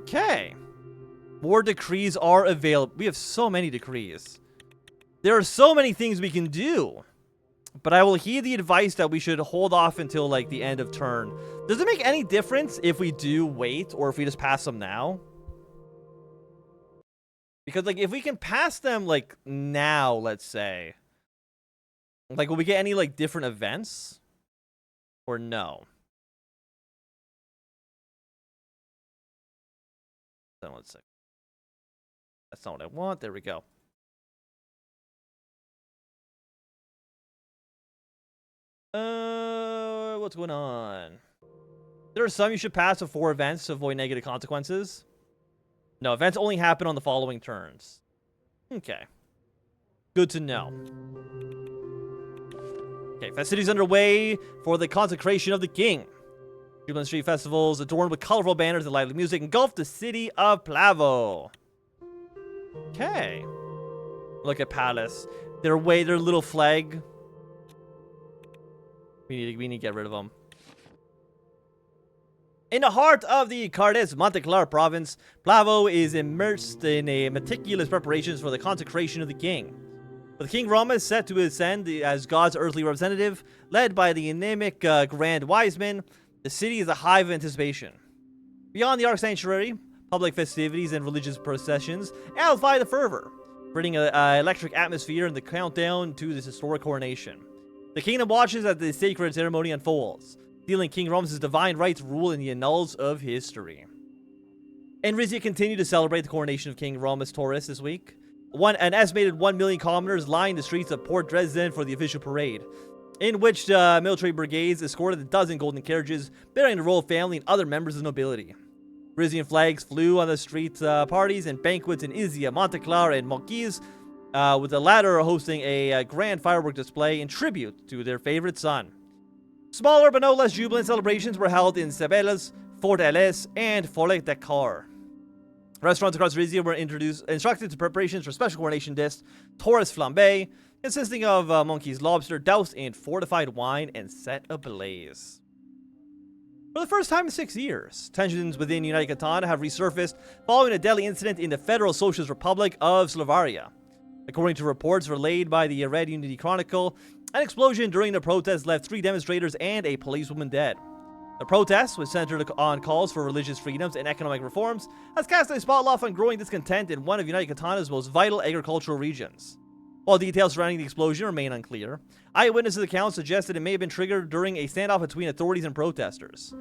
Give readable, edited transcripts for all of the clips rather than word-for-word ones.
Okay. More decrees are available. We have so many decrees. There are so many things we can do. But I will heed the advice that we should hold off until, like, the end of turn. Does it make any difference if we do wait or if we just pass them now? Because, like, if we can pass them, like, now, let's say. Like, will we get any, like, different events? Or no? Then let's see. That's not what I want. There we go. What's going on? There are some you should pass before events to avoid negative consequences. No, events only happen on the following turns. Okay. Good to know. Okay, festivities underway for the consecration of the king. Jubilant street festivals adorned with colorful banners and lively music engulf the city of Plavo. Okay. Look at Palace. Their little flag. We need to get rid of them. In the heart of the Cardes Monteclar province, Plavo is immersed in a meticulous preparations for the consecration of the king. With King Romus set to ascend as God's earthly representative, led by the anemic Grand Wiseman, the city is a hive of anticipation. Beyond the Archsanctuary, public festivities and religious processions amplify the fervor, creating an electric atmosphere in the countdown to this historic coronation. The kingdom watches as the sacred ceremony unfolds, sealing King Romus' divine rights rule in the annals of history. And Rizia continued to celebrate the coronation of King Romus Toras this week. An estimated 1 million commoners lined the streets of Port Dresden for the official parade, in which military brigades escorted a dozen golden carriages bearing the royal family and other members of the nobility. Rizian flags flew on the street parties and banquets in Izia, Monteclar, and Monquise, with the latter hosting a grand firework display in tribute to their favorite son. Smaller but no less jubilant celebrations were held in Cebelas, Fort Ellis, and Follet Dakar. Restaurants across Rizia were instructed to preparations for special coronation dish, Taurus Flambe, consisting of Monkey's lobster doused in fortified wine and set ablaze. For the first time in 6 years, tensions within United Katana have resurfaced following a deadly incident in the Federal Socialist Republic of Slovakia. According to reports relayed by the Red Unity Chronicle, an explosion during the protest left 3 demonstrators and a policewoman dead. The protest, which centered on calls for religious freedoms and economic reforms, has cast a spotlight on growing discontent in one of United Katana's most vital agricultural regions. While details surrounding the explosion remain unclear, eyewitnesses' accounts suggest that it may have been triggered during a standoff between authorities and protesters.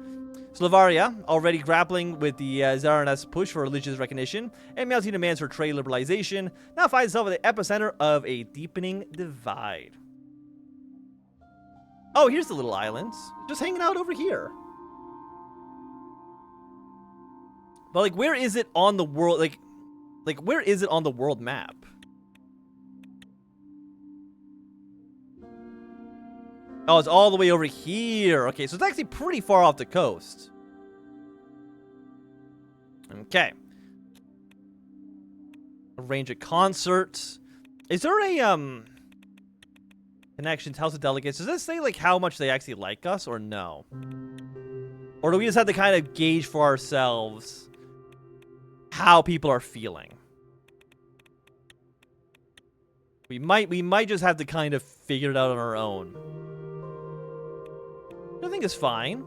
Slovakia, already grappling with the Tsarina's push for religious recognition and mounting demands for trade liberalization, now finds itself at the epicenter of a deepening divide. Oh, here's the little islands. Just hanging out over here. But, like, where is it on the world? Like, where is it on the world map? Oh, it's all the way over here. Okay, so it's actually pretty far off the coast. Okay. Arrange a concert. Is there a, connections, House of Delegates? Does this say, like, how much they actually like us, or no? Or do we just have to kind of gauge for ourselves how people are feeling? We might just have to kind of figure it out on our own. I think it's fine.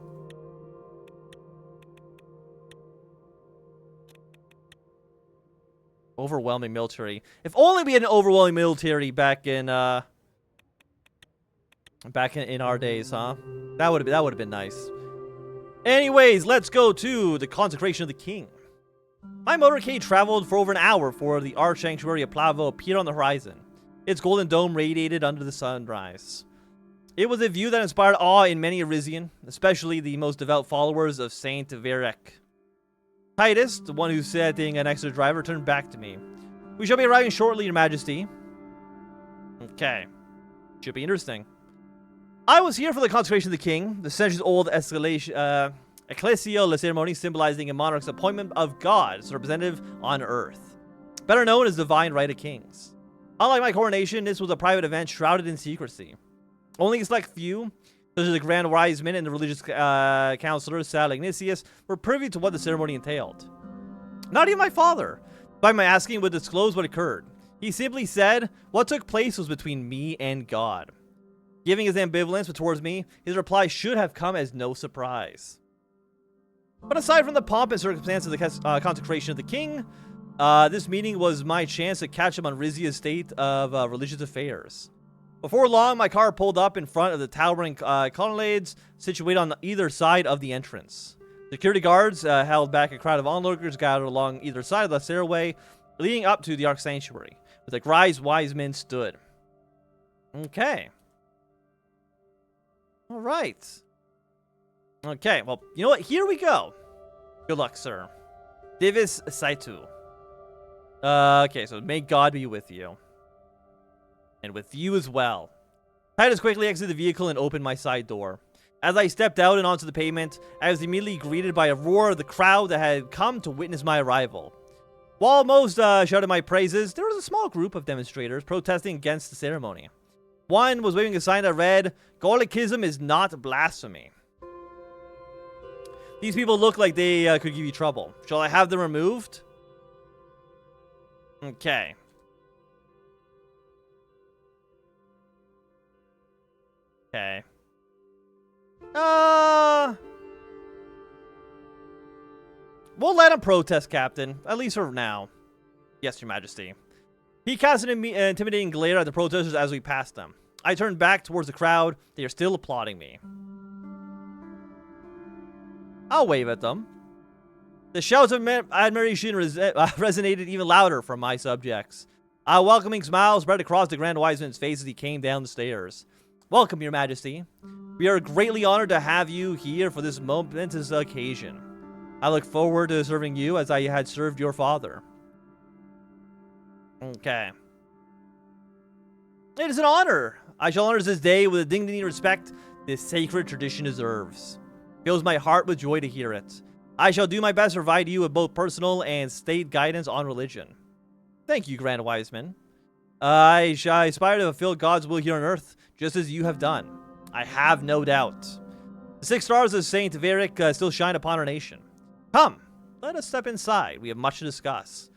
Overwhelming military. If only we had an overwhelming military back in our days, huh? That would have been nice. Anyways, let's go to the consecration of the king. My motorcade traveled for over an hour before the Archsanctuary of Plavo appeared on the horizon. Its golden dome radiated under the sunrise. It was a view that inspired awe in many a Rizian, especially the most devout followers of Saint Verek. Titus, the one who's sitting next to the driver, turned back to me. We shall be arriving shortly, Your Majesty. Okay. Should be interesting. I was here for the consecration of the king, the centuries-old ecclesial ceremony symbolizing a monarch's appointment of God as a representative on earth, better known as divine right of kings. Unlike my coronation, this was a private event shrouded in secrecy. Only a select few, such as the Grand Wiseman and the religious counselor, Sal Ignatius, were privy to what the ceremony entailed. Not even my father, by my asking, would disclose what occurred. He simply said what took place was between me and God. Giving his ambivalence towards me, his reply should have come as no surprise. But aside from the pomp and circumstance of the consecration of the king, this meeting was my chance to catch him on Rizia's state of religious affairs. Before long, my car pulled up in front of the towering colonnades situated on either side of the entrance. Security guards held back a crowd of onlookers gathered along either side of the stairway leading up to the Archsanctuary, where the Grise wise men stood. Okay. All right. Okay, well, you know what? Here we go. Good luck, sir. Divis Saitu. Okay, so may God be with you. And with you as well. Titus quickly exited the vehicle and opened my side door. As I stepped out and onto the pavement, I was immediately greeted by a roar of the crowd that had come to witness my arrival. While most shouted my praises, there was a small group of demonstrators protesting against the ceremony. One was waving a sign that read, "Catholicism is not blasphemy." These people look like they could give you trouble. Shall I have them removed? Okay. Okay. We'll let him protest, Captain. At least for now. Yes, Your Majesty. He cast an intimidating glare at the protesters as we passed them. I turned back towards the crowd. They are still applauding me. I'll wave at them. The shouts of admiration resonated even louder from my subjects. A welcoming smile spread across the Grand Wise Man's face as he came down the stairs. Welcome, Your Majesty. We are greatly honored to have you here for this momentous occasion. I look forward to serving you as I had served your father. Okay. It is an honor. I shall honor this day with the dignity and respect this sacred tradition deserves. It fills my heart with joy to hear it. I shall do my best to provide you with both personal and state guidance on religion. Thank you, Grand Wise Man. I shall aspire to fulfill God's will here on earth, just as you have done. I have no doubt. The 6 stars of Saint Varick still shine upon our nation. Come, let us step inside. We have much to discuss.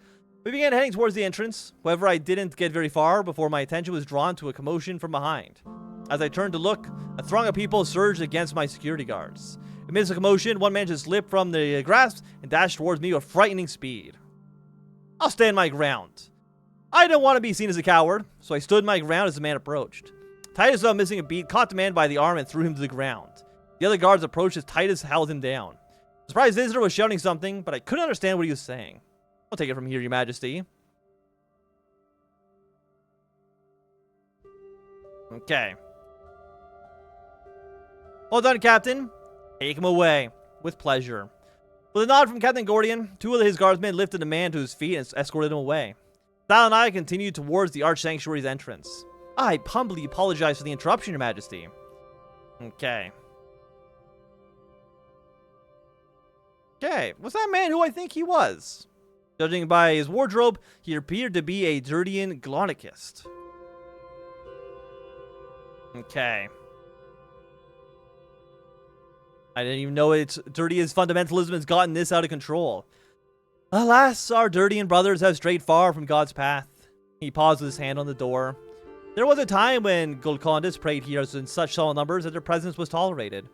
We began heading towards the entrance. However, I didn't get very far before my attention was drawn to a commotion from behind. As I turned to look, a throng of people surged against my security guards. Amidst the commotion, one man just slipped from the grasp and dashed towards me with frightening speed. I'll stand my ground. I don't want to be seen as a coward, so I stood my ground as the man approached. Titus, though missing a beat, caught the man by the arm and threw him to the ground. The other guards approached as Titus held him down. The surprised visitor was shouting something, but I couldn't understand what he was saying. I'll take it from here, Your Majesty. Okay. Well done, Captain. Take him away. With pleasure. With a nod from Captain Gordian, 2 of his guardsmen lifted the man to his feet and escorted him away. Sal and I continued towards the Archsanctuary's entrance. I humbly apologize for the interruption, Your Majesty. Okay. Okay, was that man who I think he was? Judging by his wardrobe, he appeared to be a Dirtian Glonicist. Okay. I didn't even know it's Dirtian's fundamentalism has gotten this out of control. Alas, our Dirtian brothers have strayed far from God's path. He paused with his hand on the door. There was a time when Golcondas prayed here in such small numbers that their presence was tolerated.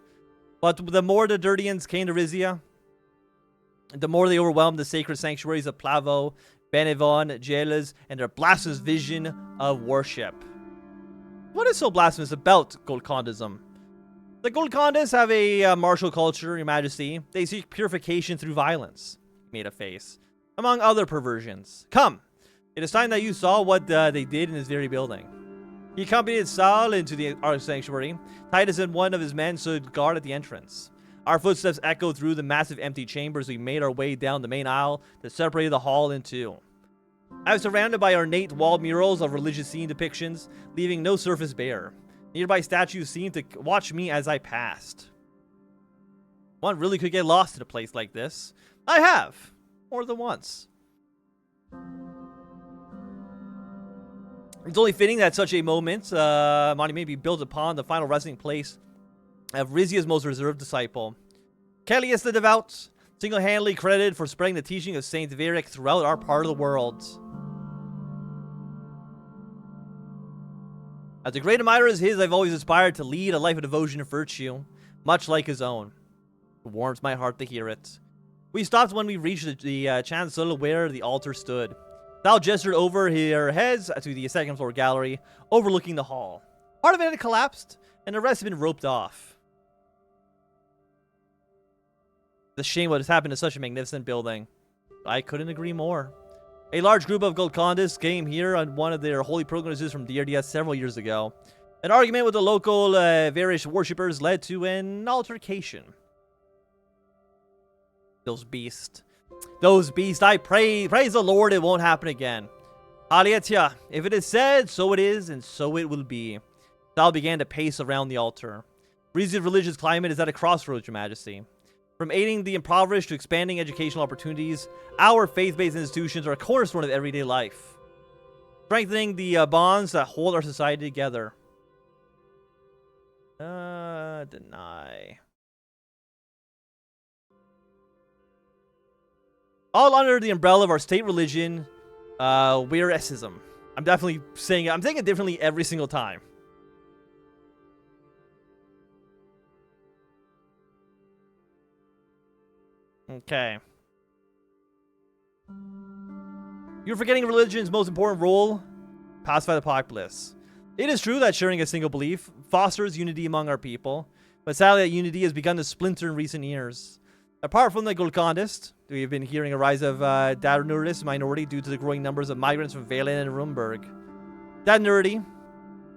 But the more the Dirtians came to Rizia, the more they overwhelmed the sacred sanctuaries of Plavo, Benevon, Jelas, and their blasphemous vision of worship. What is so blasphemous about Golcondism? The Golcondas have a martial culture, Your Majesty. They seek purification through violence. He made a face. Among other perversions. Come, it is time that you saw what they did in this very building. He accompanied Saul into the Archsanctuary. Titus and one of his men stood guard at the entrance. Our footsteps echoed through the massive empty chambers. We made our way down the main aisle that separated the hall in two. I was surrounded by ornate wall murals of religious scene depictions, leaving no surface bare. Nearby statues seemed to watch me as I passed. One really could get lost in a place like this. I have, more than once. It's only fitting that such a monument be built upon the final resting place of Rizia's most reserved disciple. Kellius the Devout, single-handedly credited for spreading the teaching of Saint Varick throughout our part of the world. As a great admirer as his, I've always aspired to lead a life of devotion and virtue, much like his own. It warms my heart to hear it. We stopped when we reached the chancel where the altar stood. Sal gestured over her heads to the second floor gallery, overlooking the hall. Part of it had collapsed, and the rest had been roped off. It's a shame what has happened to such a magnificent building. I couldn't agree more. A large group of Golcondists came here on one of their holy pilgrimages from Rizia several years ago. An argument with the local Varish worshippers led to an altercation. Those beasts, I praise the Lord it won't happen again. Hallelujah, if it is said, so it is, and so it will be. Sal began to pace around the altar. Rizia's religious climate is at a crossroads, Your Majesty. From aiding the impoverished to expanding educational opportunities, our faith-based institutions are a cornerstone of everyday life, strengthening the bonds that hold our society together. Deny. All under the umbrella of our state religion, Weiressism. I'm saying it differently every single time. Okay. You're forgetting religion's most important role: pacify the populace. It is true that sharing a single belief fosters unity among our people, but sadly that unity has begun to splinter in recent years. Apart from the Golcondists, we have been hearing a rise of Danurist minority due to the growing numbers of migrants from Valen and Rumburg. Danurity,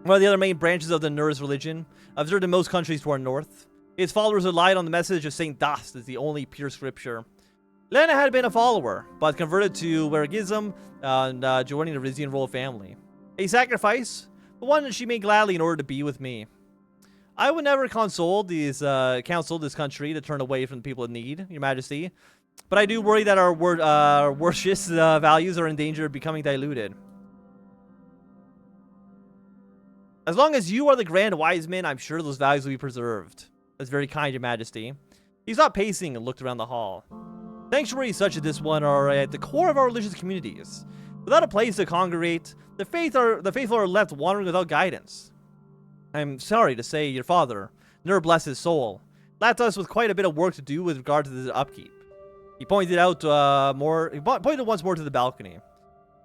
one of the other main branches of the Nurist religion, observed in most countries to our north. Its followers relied on the message of Saint Dast as the only pure scripture. Lena had been a follower, but converted to Wergism and joining the Rizian royal family. A sacrifice, but one that she made gladly in order to be with me. I would never counsel this country to turn away from the people in need, Your Majesty, but I do worry that our worship values are in danger of becoming diluted. As long as you are the Grand Wiseman, I'm sure those values will be preserved. That's very kind, Your Majesty. He stopped pacing and looked around the hall. Sanctuaries such as this one are at the core of our religious communities. Without a place to congregate, the faithful are left wandering without guidance. I'm sorry to say your father, never bless his soul, left us with quite a bit of work to do with regard to the upkeep. He pointed once more to the balcony.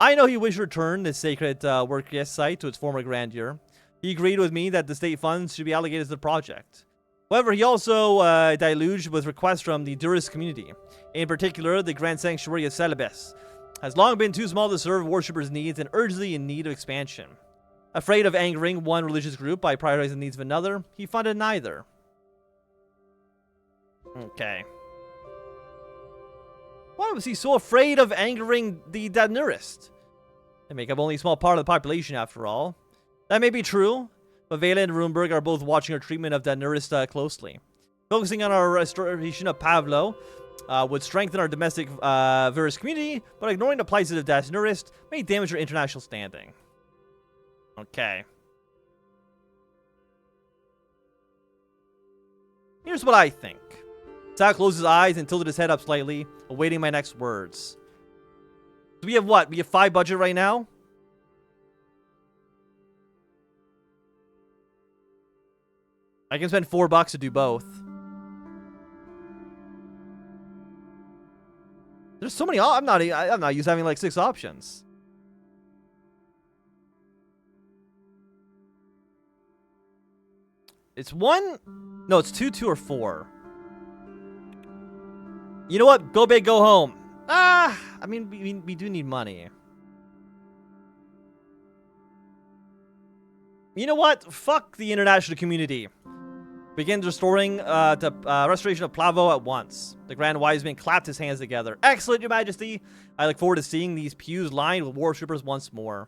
I know he wished to return this sacred work site to its former grandeur. He agreed with me that the state funds should be allocated to the project. However, he also deluged with requests from the Durist community. In particular, the Grand Sanctuary of Celebes has long been too small to serve worshippers' needs and urgently in need of expansion. Afraid of angering one religious group by prioritizing the needs of another, he funded neither. Okay. Why was he so afraid of angering the Danurist? They make up only a small part of the population, after all. That may be true, but Vela and Rumburg are both watching our treatment of Danurist closely. Focusing on our restoration of Pavlo would strengthen our domestic Verus community, but ignoring the plight of Danurist may damage our international standing. Okay. Here's what I think. Sal closed his eyes and tilted his head up slightly, awaiting my next words. So we have what? We have 5 budget right now? I can spend $4 to do both. There's so many. I'm not used to having like 6 options. It's 1. No, it's 2, 2, or 4. You know what? Go big, go home. I mean, we do need money. You know what? Fuck the international community. Begin restoring the restoration of Plavo at once. The Grand Wiseman clapped his hands together. Excellent, Your Majesty. I look forward to seeing these pews lined with worshippers once more.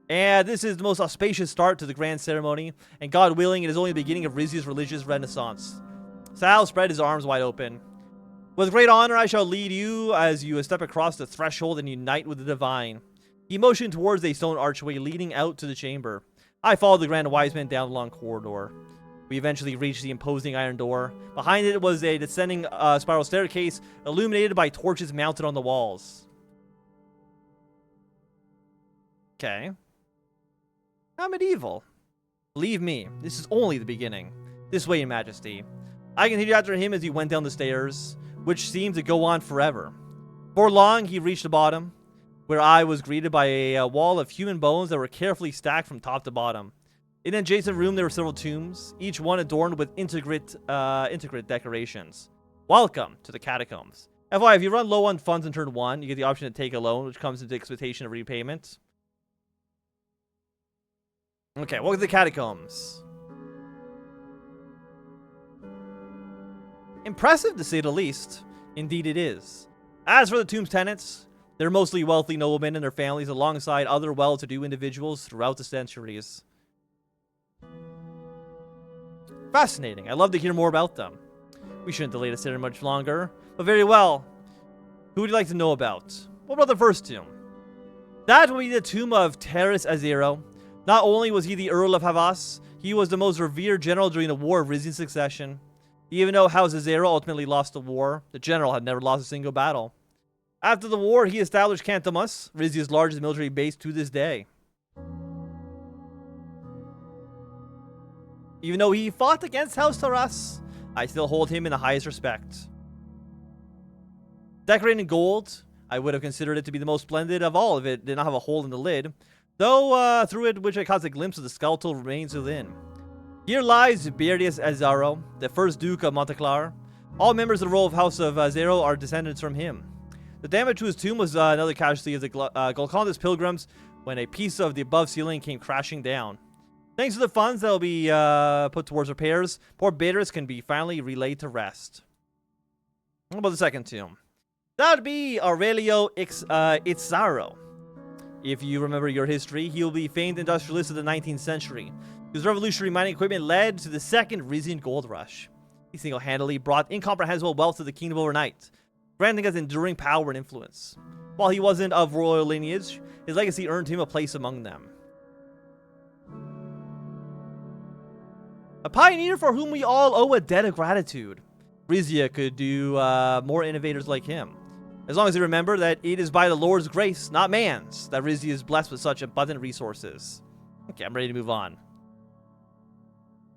And this is the most auspicious start to the grand ceremony, and God willing, it is only the beginning of Rizia's religious renaissance. Sal spread his arms wide open. With great honor, I shall lead you as you step across the threshold and unite with the divine. He motioned towards a stone archway leading out to the chamber. I followed the Grand Wiseman down the long corridor. We eventually reached the imposing iron door. Behind it was a descending spiral staircase illuminated by torches mounted on the walls. Okay. How medieval. Believe me, this is only the beginning. This way, Your Majesty. I continued after him as he went down the stairs, which seemed to go on forever. Before long, he reached the bottom, where I was greeted by a wall of human bones that were carefully stacked from top to bottom. In an adjacent room, there were several tombs, each one adorned with intricate decorations. Welcome to the catacombs. FYI, if you run low on funds in turn 1, you get the option to take a loan, which comes into expectation of repayment. Okay, welcome to the catacombs. Impressive, to say the least. Indeed it is. As for the tomb's tenants, they're mostly wealthy noblemen and their families alongside other well-to-do individuals throughout the centuries. Fascinating. I'd love to hear more about them. We shouldn't delay the ceremony much longer, but very well. Who would you like to know about? What about the first tomb? That would be the tomb of Teras Azero. Not only was he the Earl of Havas, he was the most revered general during the War of Rizian Succession. Even though House Azero ultimately lost the war, the general had never lost a single battle. After the war, he established Cantamus, Rizia's largest military base to this day. Even though he fought against House Toras, I still hold him in the highest respect. Decorated in gold, I would have considered it to be the most splendid of all if it did not have a hole in the lid, though through it which I caught a glimpse of the skeletal remains within. Here lies Berdius Azaro, the first Duke of Monteclar. All members of the royal house of Azero are descendants from him. The damage to his tomb was another casualty of the Golconda's pilgrims when a piece of the above ceiling came crashing down. Thanks to the funds that will be put towards repairs, poor Berdius can be finally relayed to rest. What about the second tomb? That would be Aurelio Itzaro. If you remember your history, he will be famed industrialist of the 19th century, whose revolutionary mining equipment led to the second Rizian gold rush. He single-handedly brought incomprehensible wealth to the kingdom overnight, granting us enduring power and influence. While he wasn't of royal lineage, his legacy earned him a place among them. A pioneer for whom we all owe a debt of gratitude. Rizia could do more innovators like him. As long as they remember that it is by the Lord's grace, not man's, that Rizia is blessed with such abundant resources. Okay, I'm ready to move on.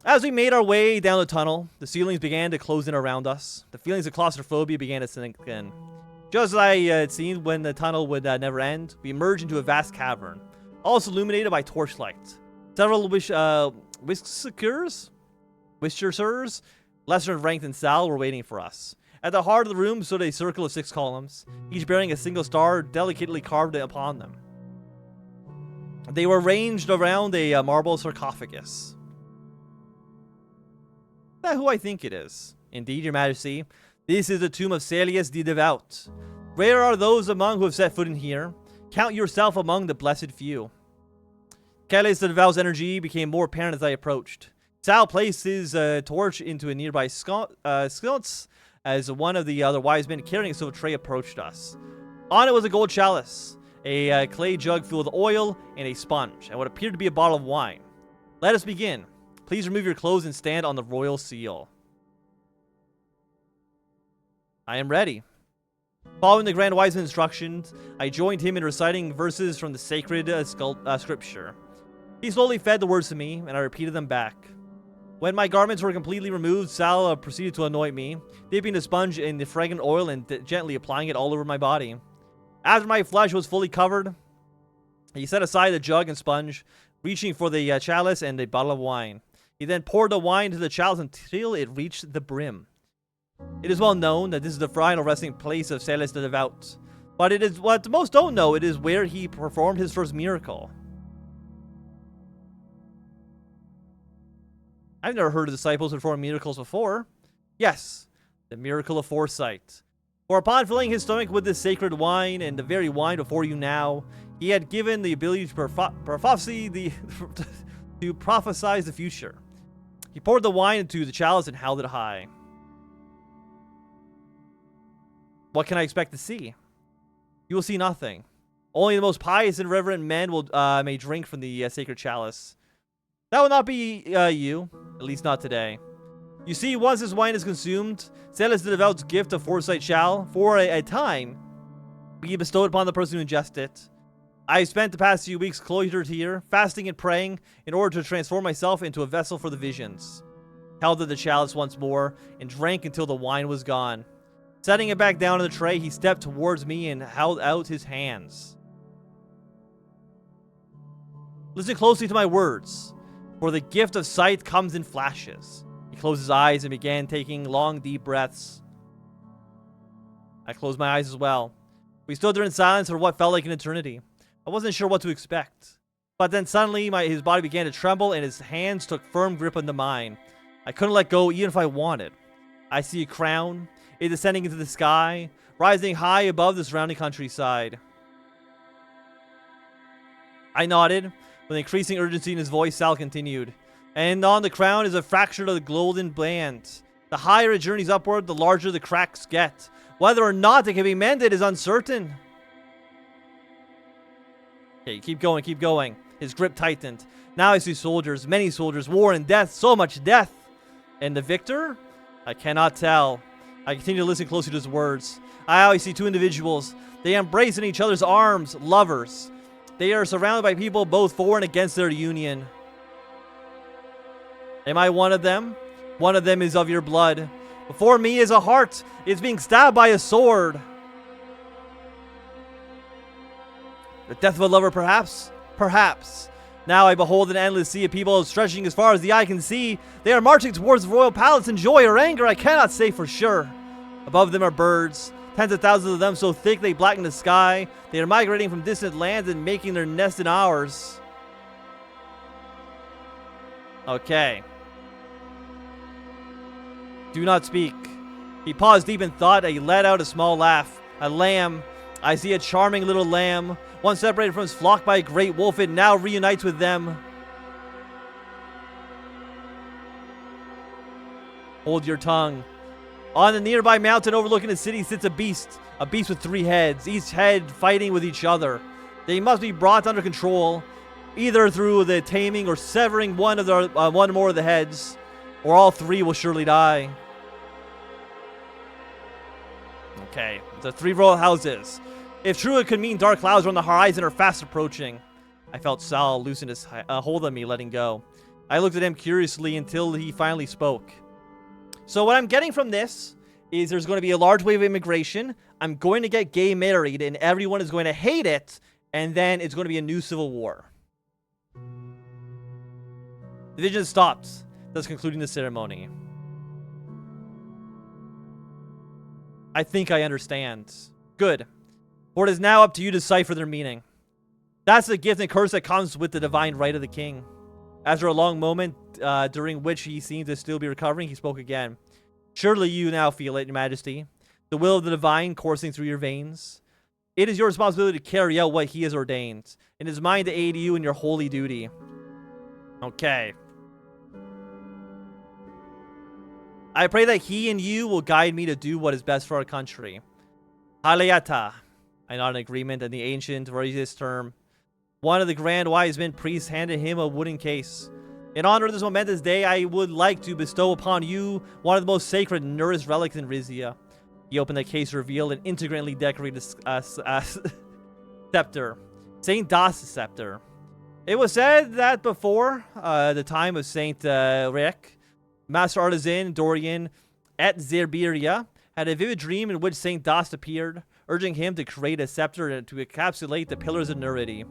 As we made our way down the tunnel, the ceilings began to close in around us. The feelings of claustrophobia began to sink in. Just as I had seen when the tunnel would never end, we emerged into a vast cavern, also illuminated by torchlight. Several whiskers, lesser in rank than Sal, were waiting for us. At the heart of the room stood a circle of 6 columns, each bearing a single star delicately carved upon them. They were ranged around a marble sarcophagus. Is that who I think it is? Indeed, Your Majesty, this is the tomb of Celius the Devout. Rare are those among who have set foot in here. Count yourself among the blessed few. Celius the Devout's energy became more apparent as I approached. Sal placed his torch into a nearby sconce as one of the other wise men carrying a silver tray approached us. On it was a gold chalice, a clay jug filled with oil, and a sponge, and what appeared to be a bottle of wine. Let us begin. Please remove your clothes and stand on the royal seal. I am ready. Following the Grand Wise Man's instructions, I joined him in reciting verses from the sacred scripture. He slowly fed the words to me, and I repeated them back. When my garments were completely removed, Sal proceeded to anoint me, dipping the sponge in the fragrant oil and gently applying it all over my body. After my flesh was fully covered, he set aside the jug and sponge, reaching for the chalice and a bottle of wine. He then poured the wine into the chalice until it reached the brim. It is well known that this is the final resting place of Celius the Devout, but it is what most don't know, it is where he performed his first miracle. I've never heard of disciples perform miracles before. Yes, the miracle of foresight. For upon filling his stomach with this sacred wine, and the very wine before you now, he had given the ability to prophesy the future. He poured the wine into the chalice and held it high. What can I expect to see? You will see nothing. Only the most pious and reverent men may drink from the sacred chalice. That will not be you, at least not today. You see, once this wine is consumed, said as the devout's gift of foresight shall, for a time, be bestowed upon the person who ingests it. I spent the past few weeks cloistered here, fasting and praying, in order to transform myself into a vessel for the visions. Held at the chalice once more, and drank until the wine was gone. Setting it back down on the tray, he stepped towards me and held out his hands. Listen closely to my words, for the gift of sight comes in flashes. He closed his eyes and began taking long, deep breaths. I closed my eyes as well. We stood there in silence for what felt like an eternity. I wasn't sure what to expect. But then suddenly his body began to tremble and his hands took firm grip onto mine. I couldn't let go even if I wanted. I see a crown, it descending into the sky, rising high above the surrounding countryside. I nodded. With increasing urgency in his voice, Sal continued. And on the crown is a fracture of the golden band. The higher it journeys upward, the larger the cracks get. Whether or not it can be mended is uncertain. Okay, keep going, keep going. His grip tightened. Now I see soldiers, many soldiers, war and death, so much death. And the victor? I cannot tell. I continue to listen closely to his words. I always see two individuals. They embrace in each other's arms, lovers. They are surrounded by people both for and against their union. Am I one of them? One of them is of your blood. Before me is a heart. It's being stabbed by a sword. The death of a lover, perhaps? Perhaps. Now I behold an endless sea of people stretching as far as the eye can see. They are marching towards the royal palace in joy or anger, I cannot say for sure. Above them are birds. Tens of thousands of them so thick they blacken the sky. They are migrating from distant lands and making their nest in ours. Okay. Do not speak. He paused deep in thought and he let out a small laugh. A lamb. I see a charming little lamb. Once separated from his flock by a great wolf, it now reunites with them. Hold your tongue. On the nearby mountain overlooking the city sits a beast with 3 heads, each head fighting with each other. They must be brought under control, either through the taming or severing one or more of the heads, or all 3 will surely die. Okay, the 3 royal houses. If true, it could mean dark clouds on the horizon are fast approaching. I felt Sal loosen his hold on me, letting go. I looked at him curiously until he finally spoke. So what I'm getting from this is there's going to be a large wave of immigration. I'm going to get gay married, and everyone is going to hate it, and then it's going to be a new civil war. The vision stopped, thus concluding the ceremony. I think I understand. Good. For it is now up to you to decipher their meaning. That's the gift and curse that comes with the divine right of the king. After a long moment, during which he seemed to still be recovering, he spoke again. Surely you now feel it, your majesty. The will of the divine coursing through your veins. It is your responsibility to carry out what he has ordained. It is mine to aid you in your holy duty. Okay. I pray that he and you will guide me to do what is best for our country. Halayata. I nod in agreement, and the ancient Rizia's term. One of the grand wise men priests handed him a wooden case. In honor of this momentous day, I would like to bestow upon you one of the most sacred and nourished relics in Rizia. He opened the case, revealed an intricately decorated scepter. Saint Das' scepter. It was said that before the time of Saint Rick, master artisan Dorian at Zerbiria had a vivid dream in which Saint Das appeared, urging him to create a scepter to encapsulate the pillars of Nurity.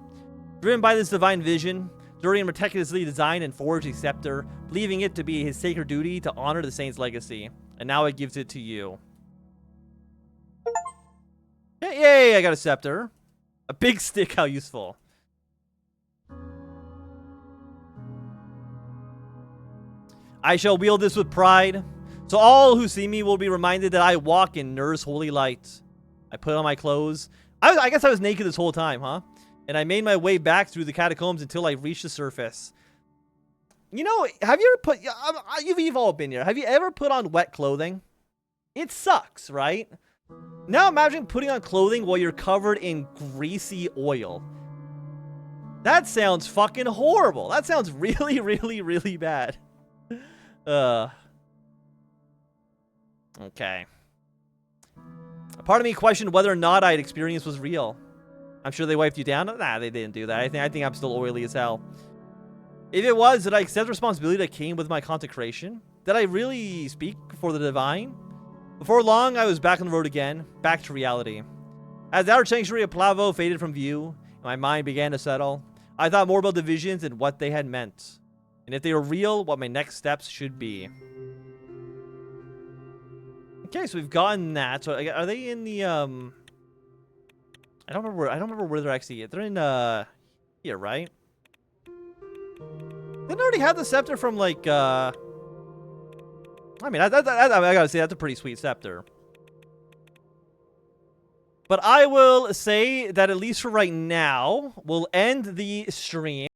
Driven by this divine vision, Dorian meticulously designed and forged a scepter, believing it to be his sacred duty to honor the saint's legacy. And now it gives it to you. Yay, I got a scepter. A big stick, how useful. I shall wield this with pride, so all who see me will be reminded that I walk in Nur's holy light. I put on my clothes. I guess I was naked this whole time, huh? And I made my way back through the catacombs until I reached the surface. You know, have you ever put... You've all been here. Have you ever put on wet clothing? It sucks, right? Now imagine putting on clothing while you're covered in greasy oil. That sounds fucking horrible. That sounds really, really, really bad. Okay. A part of me questioned whether or not I'd experience was real. I'm sure they wiped you down. Nah, they didn't do that. I think I'm still oily as hell. If it was, did I accept the responsibility that came with my consecration? Did I really speak for the divine? Before long, I was back on the road again, back to reality. As the Archsanctuary of Plavo faded from view, my mind began to settle. I thought more about the visions and what they had meant. And if they were real, what my next steps should be. Okay, so we've gotten that. So are they in the I don't remember where they're actually at. They're in here, right? Didn't already have the scepter from like I mean, I gotta say that's a pretty sweet scepter. But I will say that at least for right now, we'll end the stream.